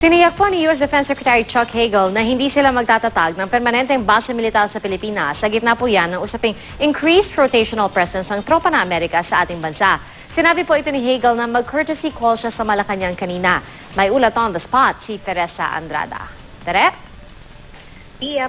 Tiniyak po ni U.S. Defense Secretary Chuck Hagel na hindi sila magtatatag ng permanenteng base militar sa Pilipinas. Sa gitna po yan ng usaping increased rotational presence ng tropa na Amerika sa ating bansa. Sinabi po ito ni Hagel na mag-courtesy call siya sa Malacanang kanina. May ulat on the spot si Teresa Andrada. Tere?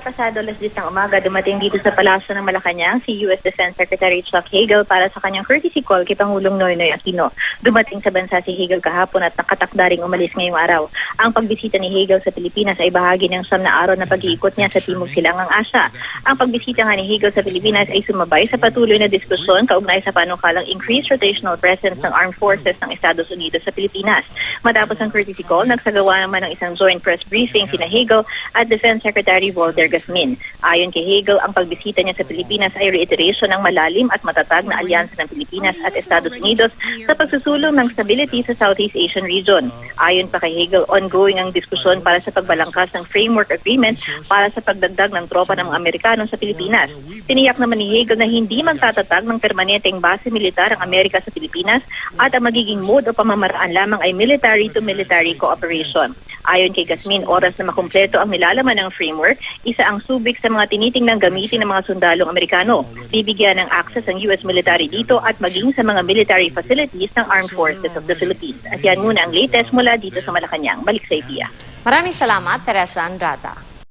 Pasado 10:00 ng umaga, dumating dito sa palasyo ng Malacanang si U.S. Defense Secretary Chuck Hagel para sa kanyang courtesy call kay Pangulong Noynoy Aquino. Dumating sa bansa si Hagel kahapon at nakatakdaring umalis ngayong araw. Ang pagbisita ni Hagel sa Pilipinas ay bahagi ng 9 na araw na pag-iikot niya sa Timog Silangang Asya. Ang pagbisita nga ni Hagel sa Pilipinas ay sumabay sa patuloy na diskusyon kaugnay sa panukalang increased rotational presence ng armed forces ng Estados Unidos sa Pilipinas. Matapos ang courtesy call, nagsagawa naman ng isang joint press briefing sina Hagel at Defense Secretary Walter Gasmin. Ayon kay Hagel, ang pagbisita niya sa Pilipinas ay reiteration ng malalim at matatag na alyansa ng Pilipinas at Estados Unidos sa pagsusulong ng stability sa Southeast Asian region. Ayon pa kay Hagel, ongoing ang diskusyon para sa pagbalangkas ng framework agreement para sa pagdagdag ng tropa ng mga Amerikano sa Pilipinas. Tiniyak naman ni Hagel na hindi magtatatag ng permanenteng base militar ang Amerika sa Pilipinas at ang magiging mode o pamamaraan lamang ay military-to-military cooperation. Ayon kay Gasmin, oras na makumpleto ang nilalaman ng framework, isa ang subik sa mga tinitingnang gamitin ng mga sundalong Amerikano. Bibigyan ng access ang US military dito at maging sa mga military facilities ng Armed Forces of the Philippines. At yan muna ang latest mula dito sa Malacanang. Balik sa IPIA. Maraming salamat, Teresa Andrada.